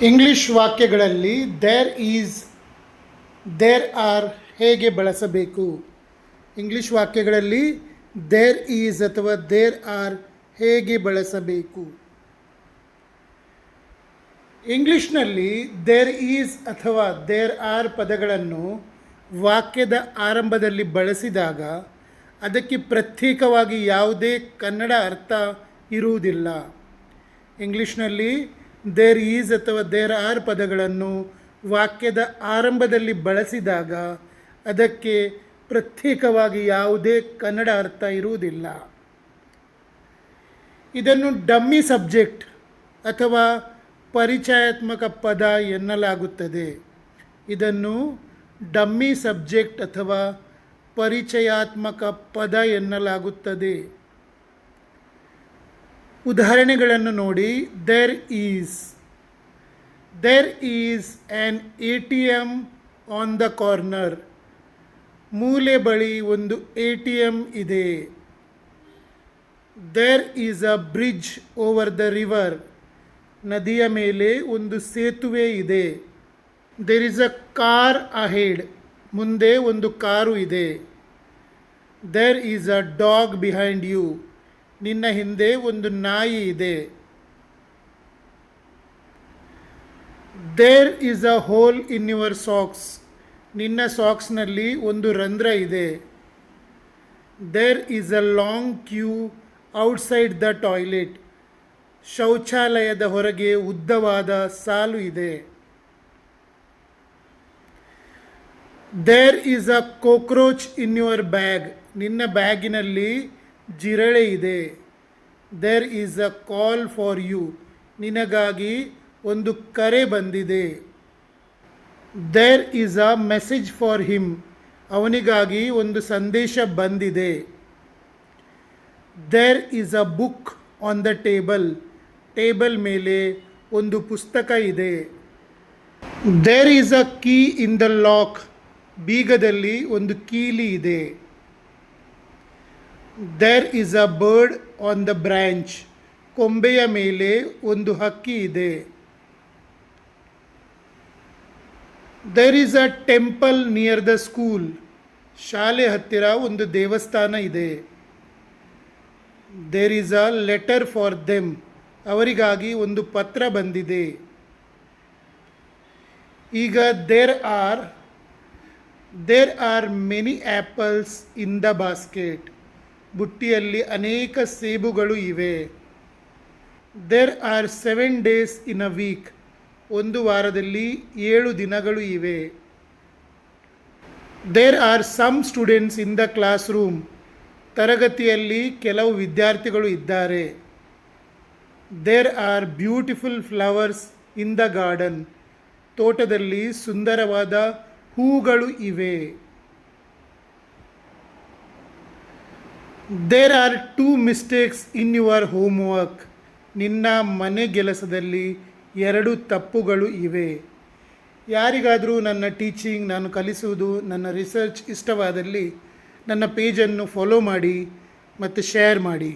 English ವಾಕ್ಯಗಳಲ್ಲಿ there is, there are ಹೇಗೆ ಬಳಸಬೇಕು? ಇಂಗ್ಲಿಷ್ ವಾಕ್ಯಗಳಲ್ಲಿ ದೇರ್ ಈಸ್ ಅಥವಾ ದೇರ್ ಆರ್ ಹೇಗೆ ಬಳಸಬೇಕು? ಇಂಗ್ಲಿಷ್ನಲ್ಲಿ ದೇರ್ ಈಸ್ ಅಥವಾ ದೇರ್ ಆರ್ ಪದಗಳನ್ನು ವಾಕ್ಯದ ಆರಂಭದಲ್ಲಿ ಬಳಸಿದಾಗ ಅದಕ್ಕೆ ಪ್ರತ್ಯೇಕವಾಗಿ ಯಾವುದೇ ಕನ್ನಡ ಅರ್ಥ ಇರುವುದಿಲ್ಲ. ಇಂಗ್ಲಿಷ್ನಲ್ಲಿ ದೇರ್ ಈಸ್ ಅಥವಾ ದೇರ್ ಆರ್ ಪದಗಳನ್ನು ವಾಕ್ಯದ ಆರಂಭದಲ್ಲಿ ಬಳಸಿದಾಗ ಅದಕ್ಕೆ ಪ್ರತ್ಯೇಕವಾಗಿ ಯಾವುದೇ ಕನ್ನಡ ಅರ್ಥ ಇರುವುದಿಲ್ಲ. ಇದನ್ನು ಡಮ್ಮಿ ಸಬ್ಜೆಕ್ಟ್ ಅಥವಾ ಪರಿಚಯಾತ್ಮಕ ಪದ ಎನ್ನಲಾಗುತ್ತದೆ. ಇದನ್ನು ಡಮ್ಮಿ ಸಬ್ಜೆಕ್ಟ್ ಅಥವಾ ಪರಿಚಯಾತ್ಮಕ ಪದ ಎನ್ನಲಾಗುತ್ತದೆ. ಉದಾಹರಣೆಗಳನ್ನು ನೋಡಿ. There is an ATM on the corner. ಮೂಲೆ ಬಳಿ ಒಂದು ATM ಇದೆ. There is a bridge over the river. ನದಿಯ ಮೇಲೆ ಒಂದು ಸೇತುವೆ ಇದೆ. There is a car ahead. ಮುಂದೆ ಒಂದು ಕಾರು ಇದೆ. There is a dog behind you. ನಿನ್ನ ಹಿಂದೆ ಒಂದು ನಾಯಿ ಇದೆ. There is a hole in your socks. ನಿನ್ನ ಸಾಕ್ಸ್ನಲ್ಲಿ ಒಂದು ರಂಧ್ರ ಇದೆ. There is a long queue outside the toilet. ಶೌಚಾಲಯದ ಹೊರಗೆ ಉದ್ದವಾದ ಸಾಲು ಇದೆ. There is a cockroach in your bag. ನಿನ್ನ ಬ್ಯಾಗಿನಲ್ಲಿ ಜಿರಳೆ ಇದೆ. There is a call for you. ನಿನಗಾಗಿ ಒಂದು ಕರೆ ಬಂದಿದೆ. There is a message for him. ಅವನಿಗಾಗಿ ಒಂದು ಸಂದೇಶ ಬಂದಿದೆ. There is a book on the table. Table ಮೇಲೆ ಒಂದು ಪುಸ್ತಕ ಇದೆ. There is a key in the lock. ಬೀಗದಲ್ಲಿ ಒಂದು ಕೀಲಿ ಇದೆ. There is a bird on the branch. ಕೊಂಬೆಯ ಮೇಲೆ ಒಂದು ಹಕ್ಕಿ ಇದೆ. There is a temple near the school. ಶಾಲೆ ಹತ್ತಿರ ಒಂದು ದೇವಸ್ಥಾನ ಇದೆ. There is a letter for them. ಅವರಿಗಾಗಿ ಒಂದು ಪತ್ರ ಬಂದಿದೆ. ಈಗ there are many apples in the basket. ಬುಟ್ಟಿಯಲ್ಲಿ ಅನೇಕ ಸೇಬುಗಳು ಇವೆ. There are 7 days in a week. ಒಂದು ವಾರದಲ್ಲಿ 7 ದಿನಗಳು ಇವೆ. There are some students in the classroom. ತರಗತಿಯಲ್ಲಿ ಕೆಲವು ವಿದ್ಯಾರ್ಥಿಗಳು ಇದ್ದಾರೆ. There are beautiful flowers in the garden. ತೋಟದಲ್ಲಿ ಸುಂದರವಾದ ಹೂಗಳು ಇವೆ. There R 2 mistakes in your homework. ನಿನ್ನ ಮನೆಗೆಲಸದಲ್ಲಿ 2 ತಪ್ಪುಗಳು ಇವೆ. ಯಾರಿಗಾದರೂ ನನ್ನ ಟೀಚಿಂಗ್, ನಾನು ಕಲಿಸುವುದು, ನನ್ನ ರಿಸರ್ಚ್ ಇಷ್ಟವಾದಲ್ಲಿ ನನ್ನ ಪೇಜನ್ನು ಫಾಲೋ ಮಾಡಿ ಮತ್ತು ಶೇರ್ ಮಾಡಿ.